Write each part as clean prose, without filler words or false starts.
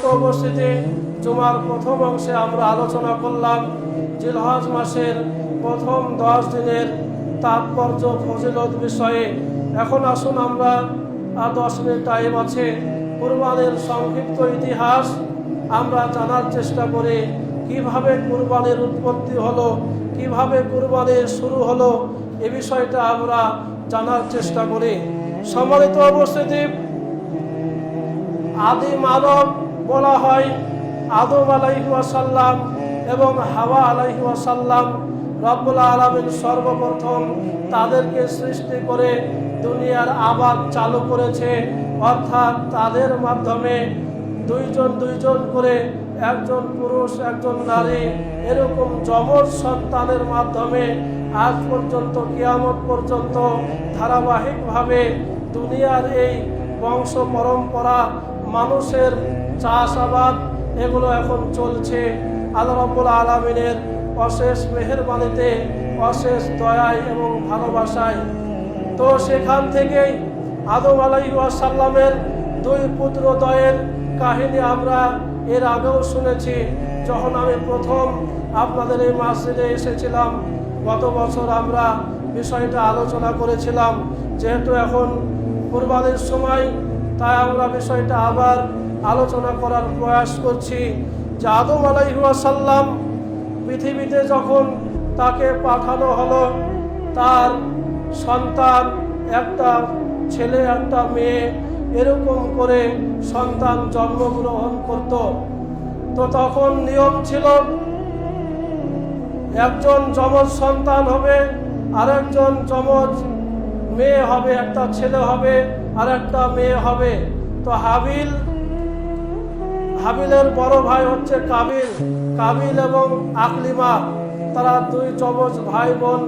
সম্মানিত উপস্থিতি, জুমার প্রথম অংশে আমরা আলোচনা করলাম জিলহজ মাসের প্রথম 10 দিনের তাৎপর্য ফজিলত বিষয়ে। এখন আসুন আমরা 10 মিনিট টাইম আছে, কুরবানির সংক্ষিপ্ত ইতিহাস আমরা জানার চেষ্টা করি। কিভাবে কুরবানির উৎপত্তি হলো, কিভাবে কুরবানির শুরু হলো, এ বিষয়টা আমরা জানার চেষ্টা করি। সম্মানিত উপস্থিতি, আদি মানব বলা হয় আদম আলাইহিস সালাম এবং হাওয়া আলাইহিস সালাম। রব্বুল আলামিন সর্বপ্রথম তাদেরকে সৃষ্টি করে দুনিয়ার আবাদ চালু করেছে, অর্থাৎ তাদের মাধ্যমে দুইজন করে, একজন পুরুষ একজন নারী, এরকম যমজ সন্তানের মাধ্যমে আজ পর্যন্ত কিয়ামত পর্যন্ত ধারাবাহিকভাবে দুনিয়ার এই বংশ পরম্পরা, মানুষের চাষাবাদ, এগুলো এখন চলছে আল্লাহ রাব্বুল আলামিনের অশেষ মেহেরবানিতে, অশেষ দয়ায় এবং ভালোবাসায়। তো সেখান থেকেই আদম আলাইহিস সালামের 2 পুত্রদ্বয়ের কাহিনী আমরা এর আগেও শুনেছি। যখন আমি প্রথম আপনাদের এই মসজিদে এসেছিলাম গত বছর, আমরা বিষয়টা আলোচনা করেছিলাম। যেহেতু এখন কুরবানির সময়, তাই আমরা বিষয়টা আবার আলোচনা করার প্রয়াস করছি যে আদম আলাইহিস সালাম পৃথিবীতে যখন তাকে পাঠানো হলো, তার সন্তান, একটা ছেলে একটা মেয়ে, এরকম করে সন্তান জন্মগ্রহণ করত। তো তখন নিয়ম ছিল একজন যমজ সন্তান হবে, আরেকজন যমজ মেয়ে হবে, একটা ছেলে হবে আর একটা মেয়ে হবে। তো হাবিলের বড় ভাই হচ্ছে কাবিল এবং আকলিমা, তারা 2 যমজ ভাই বোন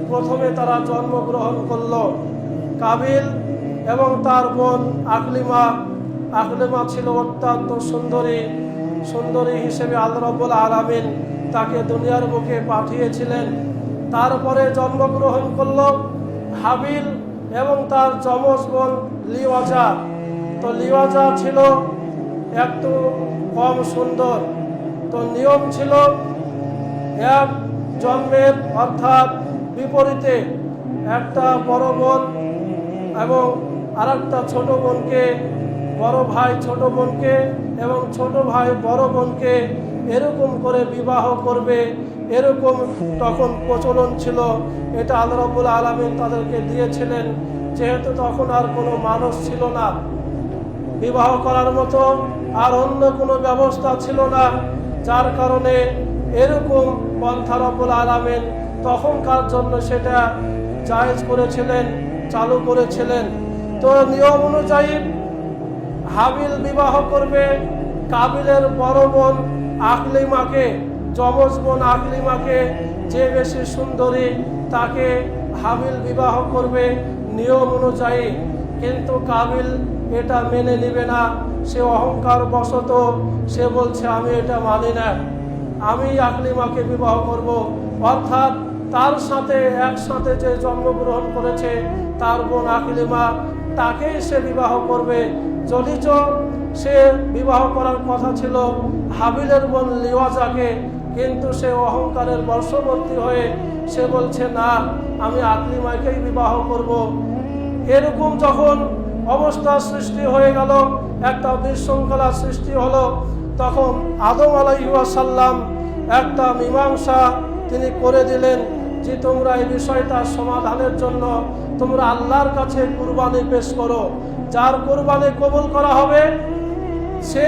প্রথমে তারা জন্মগ্রহণ করলো। কাবিল এবং তার বোন আকলিমা ছিল অত্যন্ত সুন্দরী হিসেবে আল্লাহ রাব্বুল আলামিন তাকে দুনিয়ার বুকে পাঠিয়েছিলেন। তারপরে জন্মগ্রহণ করল হাবিল এবং তার যমজ বোন লিওয়াজা। তো লিওয়াজা ছিল একটু কম সুন্দর। তো নিয়ম ছিল এক জন্মের অর্থাৎ বিপরীতে একটা বড় বোন এবং আরেকটা ছোট বোনকে, বড় ভাই ছোট বোনকে এবং ছোট ভাই বড় বোনকে এরকম করে বিবাহ করবে, এরকম তখন প্রচলন ছিল। এটা আল্লাহ রাব্বুল আলামিন তাদেরকে দিয়েছিলেন, যেহেতু তখন আর কোনো মানুষ ছিল না বিবাহ করার মতো, আর অন্য কোনো ব্যবস্থা ছিল না, যার কারণে এরকম পন্থা রাব্বুল আলামিন তখনকার জন্য সেটা জায়েজ করেছিলেন, চালু করেছিলেন। তো নিয়ম অনুযায়ী হাবিল বিবাহ করবে কাবিলের বড় বোন আকলিমাকে, যমজ বোন আকলিমাকে, যে বেশি সুন্দরী তাকে হাবিল বিবাহ করবে নিয়ম অনুযায়ী। কিন্তু কাবিল এটা মেনে নেবে না, সে অহংকার বশত সে বলছে আমি এটা মানি না, আমি আকলিমাকে বিবাহ করব। অর্থাৎ তার সাথে একসাথে যে জন্মগ্রহণ করেছে তার বোন আকলিমা, তাকেই সে বিবাহ করবে। যদিচ সে বিবাহ করার কথা ছিল হাবিলের বোন লিওয়াজাকে, কিন্তু সে অহংকারের বশবর্তী হয়ে সে বলছে না, আমি আকলিমাকেই বিবাহ করব। এরকম যখন অবস্থা সৃষ্টি হয়ে গেল, একটা বিশৃঙ্খলা সৃষ্টি হলো, তখন আদম আলাইহিস সালাম একটা মীমাংসা তিনি করে দিলেন যে তোমরা এই বিষয়টা সমাধানের জন্য তোমরা আল্লাহর কাছে কুরবানি পেশ করো। যার কুরবানি কবুল করা হবে সে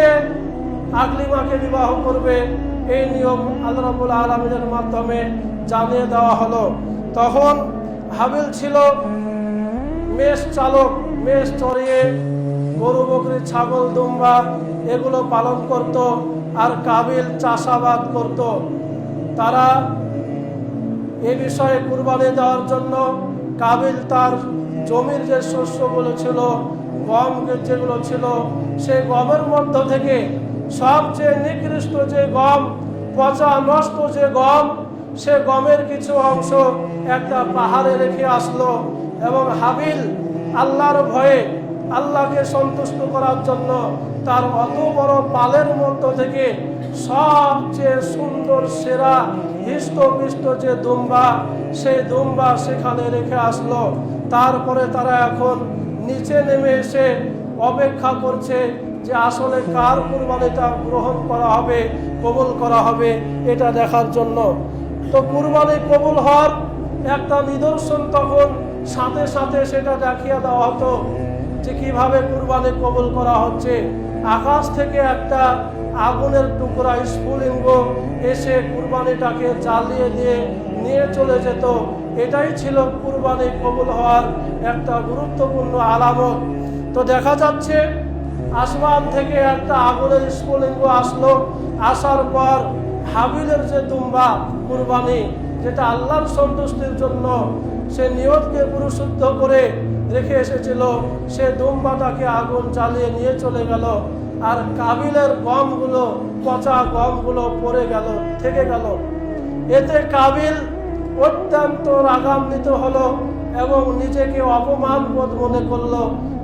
আকলিমাকে বিবাহ করবে। এই নিয়ম আল্লাহ রাব্বুল আলামিনের মাধ্যমে জানিয়ে দেওয়া হলো। তখন হাবিল ছিল মেষ চালক, মেষ চড়িয়ে গরু বকরি ছাগল দুম্বা এগুলো পালন করত, আর কাবিল চাষাবাদ করত। তারা এ বিষয়ে কুরবানি দেওয়ার জন্য কাবিল তার জমির যে শস্যগুলো ছিল, গম যেগুলো ছিল, সেই গমের মধ্য থেকে সবচেয়ে নিকৃষ্ট যে গম, পচা নষ্ট যে গম, সে গমের কিছু অংশ একটা পাহাড়ে রেখে আসলো। এবং হাবিল আল্লাহর ভয়ে আল্লাহকে সন্তুষ্ট করার জন্য তার অত বড় পালের মধ্য থেকে সবচেয়ে সুন্দর সেরা হৃষ্টপুষ্ট যে দুম্বা, সেই দুম্বা সেখানে রেখে আসলো। তারপরে তারা এখন নিচে নেমে এসে অপেক্ষা করছে যে আসলে কার কুরবানিটা গ্রহণ করা হবে, কবুল করা হবে, এটা দেখার জন্য। তো কুরবানি কবুল হওয়ার একটা নিদর্শন তখন সাথে সাথে সেটা দেখিয়ে দেওয়া হতো যে কিভাবে কুরবানি কবুল করা হচ্ছে। আকাশ থেকে একটা আগুনের টুকরা স্ফুলিঙ্গ এসে কুরবানিটাকে জ্বালিয়ে দিয়ে নিয়ে চলে যেত। এটাই ছিল কুরবানি কবুল হওয়ার একটা গুরুত্বপূর্ণ আলামত। তো দেখা যাচ্ছে আসমান থেকে একটা আগুনের স্ফুলিঙ্গ আসলো। আসার পর হাবিলের যে দুম্বা কুরবানি, যেটা আল্লাহর সন্তুষ্টির জন্য সে নিয়তকে পরিশুদ্ধ করে রেখে এসেছিল, সে দুম্বাটাকে আগুন জ্বালিয়ে নিয়ে চলে গেল। আর কাবিলের গমগুলো, পচা গমগুলো পড়ে গেল, থেকে গেল। এতে কাবিল অত্যন্ত রাগান্বিত হলো এবং নিজেকে অপমান বোধ মনে করলো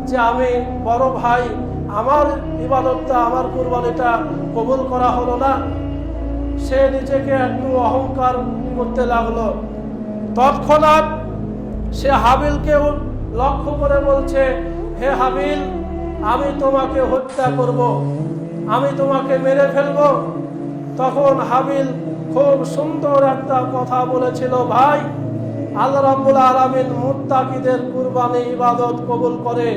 যে আমি বড় ভাই, আমার ইবাদতটা, আমার কুরবানিটা কবুল করা হলো না। সে নিজেকে একটু অহংকার করতে লাগলো। তৎক্ষণাৎ সে হাবিলকেও লক্ষ্য করে বলছে, হে হাবিল, আমি তোমাকে হত্যা করব, আমি তোমাকে মেরে ফেলব। তখন হাবিল খুব সুন্দর একটা কথা বলেছিল, ভাই, আল্লাহ রাব্বুল আলামিন মুত্তাকিদের কুরবানি ইবাদত কবুল করে।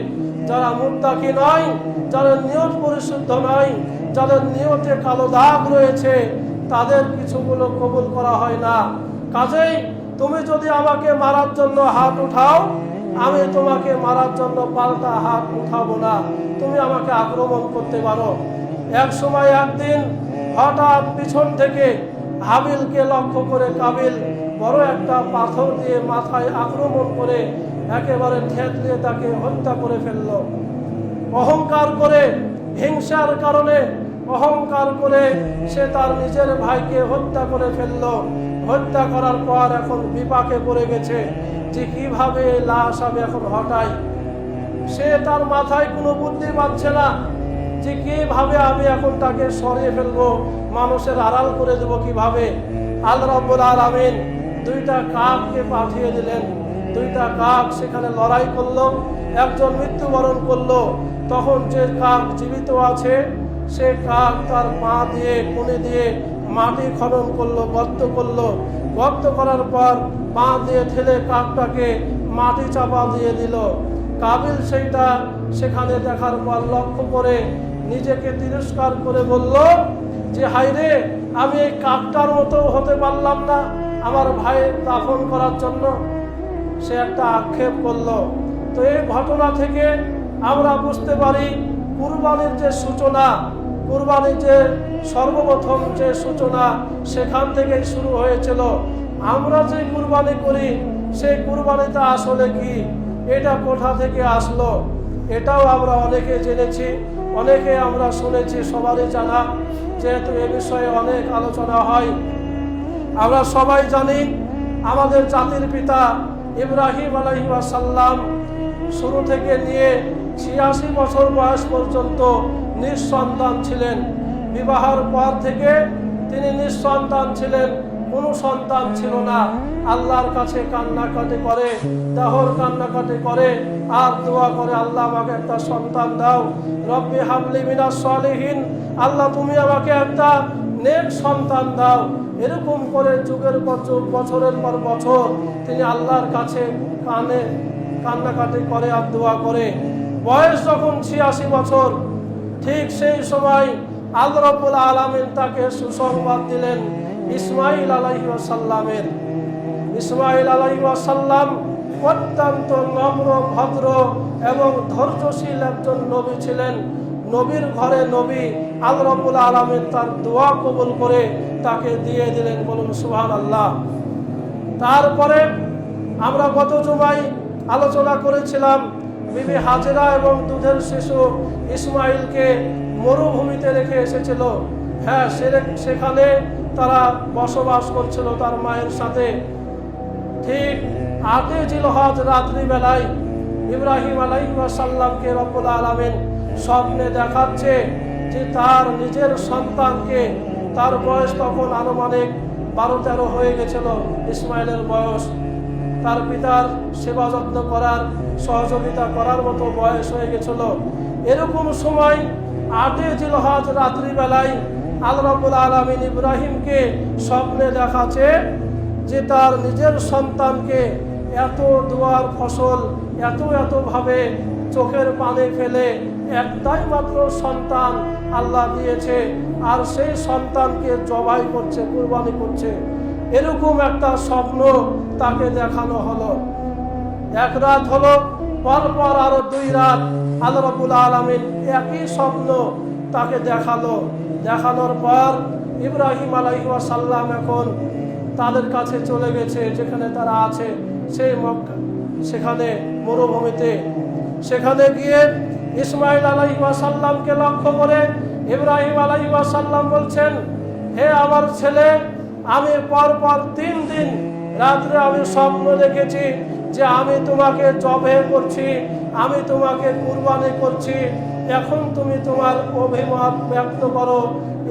যারা মুত্তাকি নয়, যাদের নিয়ত পরিশুদ্ধ নয়, যাদের নিয়তে কালো দাগ রয়েছে, তাদের কিছুগুলো কবুল করা হয় না। কাজেই তুমি যদি আমাকে মারার জন্য হাত উঠাও, আমি তোমাকে মারার জন্য পাল্টা হাত উঠাবো না। তুমি আমাকে আক্রমণ করতে পারো। এক সময় একদিন হঠাৎ পিছন থেকে হাবিলকে লক্ষ্য করে কাবিল বড় একটা পাথর দিয়ে মাথায় আক্রমণ করে একেবারে ঠেকলে তাকে হত্যা করে ফেলল। অহংকার করে, হিংসার কারণে অহংকার করে সে তার নিজের ভাইকে হত্যা করে ফেলল। হত্যা করার পর এখন বিপাকে পড়ে গেছে যে কিভাবে লাশ আমি এখন হটাই। সে তার মাথায় কোনো বুদ্ধি পাচ্ছে না যে কিভাবে আমি এখন তাকে সরিয়ে ফেলবো, মানুষের আড়াল করে দেবো কিভাবে। আল্লাহ রাব্বুল আলামিন দুইটা কাককে পাঠিয়ে দিলেন। দুইটা কাক সেখানে লড়াই করলো, একজন মৃত্যুবরণ করলো। তখন যে কাক জীবিত আছে, সে কাক তার পা দিয়ে, কোণে দিয়ে মাটি খনন করলো, গর্ত করলো। গর্ত করার পর পা দিয়ে ঠেলে কাকটাকে মাটি চাপা দিয়ে দিল। কাবিল সেইটা সেখানে দেখার পর লক্ষ্য করে নিজেকে তিরস্কার করে বলল যে, হায়রে, আমি এই কাকটার মতো হতে পারলাম না আমার ভাইয়ের দাফন করার জন্য। সে একটা আক্ষেপ করলো। তো এই ঘটনা থেকে আমরা বুঝতে পারি কুরবানির যে সূচনা, কুরবানির যে সর্বপ্রথম যে সূচনা, সেখান থেকেই শুরু হয়েছিল। আমরা যে কুরবানি করি, সেই কুরবানিটা আসলে কি, এটা কোথা থেকে আসলো, এটাও আমরা অনেকে জেনেছি, অনেকে আমরা শুনেছি, সবারই জানা, যেহেতু এ বিষয়ে অনেক আলোচনা হয়। আমরা সবাই জানি আমাদের জাতির পিতা ইব্রাহিম আলাইহিস সালাম শুরু থেকে নিয়ে ৮৬ বছর বয়স পর্যন্ত নিঃসন্তান ছিলেন। বিবাহের পর থেকে তিনি নিঃসন্তান ছিলেন, কোনো সন্তান ছিল না। আল্লাহর কাছে কান্নাকাটি করে, দেহর কান্নাকাটি করে আর দোয়া করে, আল্লাহ আমাকে একটা সন্তান দাও, রব্বি হাবলি মিনাস সালিহিন, আল্লাহ তুমি আমাকে একটা নেক সন্তান দাও। এরকম করে যুগের পর যুগ, বছরের পর বছর তিনি আল্লাহর কাছে কান্নাকাটি করে আর দোয়া করে। বয়স যখন ৮৬ বছর, ঠিক সেই সময় আল্লাহ রাব্বুল আলামিন তাকে সুসংবাদ দিলেন ইসমাঈল আলাইহিস সালামের। ইসমাঈল আলাইহিস সালাম অত্যন্ত নম্র, ভদ্র এবং ধৈর্যশীল একজন নবী ছিলেন। নবীর ঘরে নবী, আল্লাহ রাব্বুল আলামিন তার দোয়া কবুল করে তাকে দিয়ে দিলেন। বলুন সুবহানাল্লাহ। তারপরে আমরা গত জুমায় আলোচনা করেছিলাম বিবি হাজেরা এবং দুধের শিশু ইসমাঈলকে মরুভূমিতে রেখে এসেছিল। হ্যাঁ, সেখানে তারা বসবাস করছিল তার মায়ের সাথে। ঠিক ৮ জিলহজ রাত্রিবেলায় ইব্রাহিম আলাইহিস সালামকে রব্বুল আলামিন স্বপ্নে দেখাচ্ছে যে তার নিজের সন্তানকে, তার বয়স তখন আনুমানিক 12-13 হয়ে গেছিল, ইসমাইলের বয়স, তার পিতার সেবা যত্ন করার, সহযোগিতা করার মতো বয়স হয়ে গেছিল। এরকম সময় 8 জিলহজ রাত্রিবেলায় আল্লাহ রাব্বুল আলামিন ইব্রাহিমকে স্বপ্নে দেখাচ্ছে যে তার নিজের সন্তানকে এত দোয়ার ফসল, এত ভাবে চোখের পানি ফেলে একটাই মাত্র সন্তান আল্লাহ দিয়েছে, আর সেই সন্তানকে জবাই করছে, কুরবানি করছে। এরকম একটা স্বপ্ন তাকে দেখানো হলো। এক রাত হলো, পরপর আরো 2 রাত আল্লাহ রাব্বুল আলামিন একই স্বপ্ন তাকে দেখালো। দেখানোর পর ইব্রাহিম আলাইহিস সালাম এখন তাদের কাছে চলে গেছে, যেখানে তারা আছে সেই মক্কা, সেখানে মরুভূমিতে। সেখানে গিয়ে ইসমাইল আলাইহিস সালামকে লক্ষ্য করে ইব্রাহিম আলাইহিস সালাম বলছেন, হে আমার ছেলে, আমি পরপর 3 দিন রাত্রে আমি স্বপ্ন দেখেছি যে আমি তোমাকে জবে করছি, আমি তোমাকে কুরবানি করছি। এখন তুমি তোমার অভিমত ব্যক্ত করো,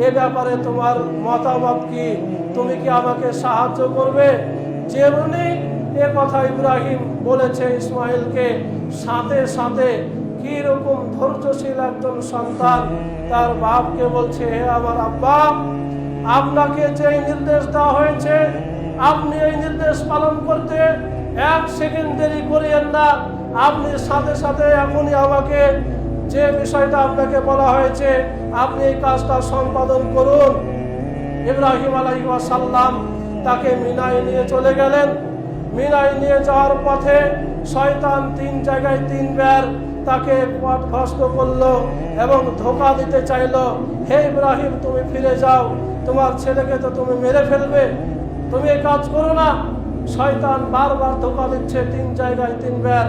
এ ব্যাপারে তোমার মতামত কি? তুমি কি আমাকে সাহায্য করবে? যেমনি এ কথা ইব্রাহিম বলেছে ইসমাইলকে, সাথে সাথে কি রকম ধৈর্যশীল একজন সন্তান তার বাপকে বলছে, হে আমার আব্বা, আপনাকে যে নির্দেশ দেওয়া হয়েছে আপনি এই নির্দেশ পালন করতে 1 সেকেন্ড দেরি করিয়েন না। আপনি সাথে সাথে এখনই আমাকে যে বিষয়টা আপনাকে বলা হয়েছে আপনি এই কাজটা সম্পাদন করুন। ইব্রাহিম আলাইহিস সালাম তাকে মিনায় নিয়ে চলে গেলেন। মিনায় নিয়ে যাওয়ার পথে শয়তান 3 জায়গায় 3 বার তাকে পথভ্রষ্ট করলো এবং ধোঁকা দিতে চাইলো। হে ইব্রাহিম, তুমি ফিরে যাও, তোমার ছেলেকে তো তুমি মেরে ফেলবে, তুমি এই কাজ করো না। শয়তান বারবার ধোঁকা দিচ্ছে 3 জায়গায় 3 বার।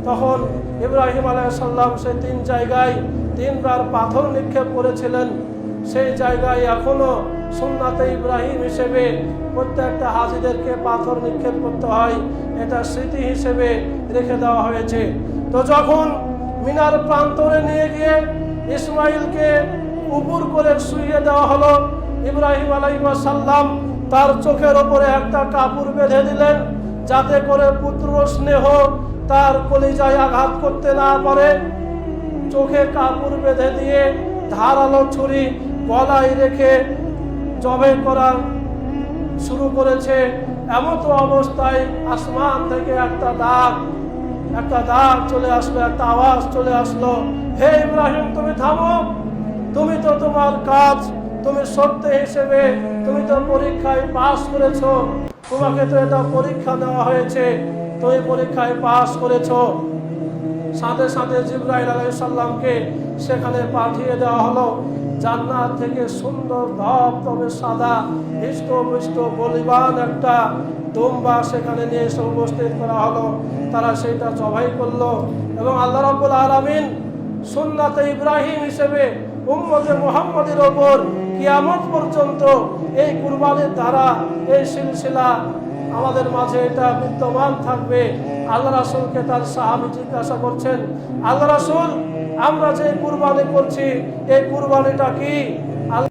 তখন ইব্রাহিম আলাইহিস সালাম সেই 3 জায়গায় 3 বার পাথর নিক্ষেপ করেছিলেন। সেই জায়গায় এখনো সুন্নাতে ইব্রাহিম হিসেবে প্রত্যেকটা হাজিদেরকে পাথর নিক্ষেপ করতে হয়, এটা স্মৃতি হিসেবে রেখে দেওয়া হয়েছে। তো যখন মিনার প্রান্তরে নিয়ে গিয়ে ইসমাইলকে উপর করে শুইয়ে দেওয়া হলো, ইব্রাহিম আলাইহিস সালাম তার চোখের ওপরে একটা কাপড় বেঁধে দিলেন, যাতে করে পুত্র স্নেহ তার কলিজায় আঘাত করতে না পারে। চোখে কাপড় বেঁধে দিয়ে ধারালো ছুরি গলায় রেখে জবাই করা শুরু করেছে। এমন তো অবস্থায় আসমান থেকে একটা দাগ চলে আসলো, একটা আওয়াজ চলে আসলো, হে ইব্রাহিম, তুমি থামো, তুমি তো তোমার কাজ, তুমি সত্য হিসেবে তুমি তো পরীক্ষায় পাস করেছো, তোমাকে তো এটা পরীক্ষা দেওয়া হয়েছে, তুমি পরীক্ষায় পাস করেছো। সাথে সাথে জিবরাইল আলাইহিস সালামকে সেখানে পাঠিয়ে দেওয়া হলো। জান্নাত থেকে সুন্দর ধবধবে সাদা হৃষ্টপুষ্ট বলিবান একটা দুম্বা সেখানে নিয়ে এসে উপস্থিত করা হলো। তারা সেইটা জবাই করলো এবং আল্লাহ রাব্বুল আলামিন সুন্নাতে ইব্রাহিম হিসেবে উম্মতে মুহাম্মাদের ওপর কিয়ামত পর্যন্ত এই কুরবানির ধারা, এই সিলসিলা আমাদের মাঝে এটা বিদ্যমান থাকবে। আল্লাহ রাসূলকে তার সাহাবী জিজ্ঞাসা করছেন, আল্লাহ রাসূল, আমরা যে কুরবানি করছি এই কুরবানিটা কি?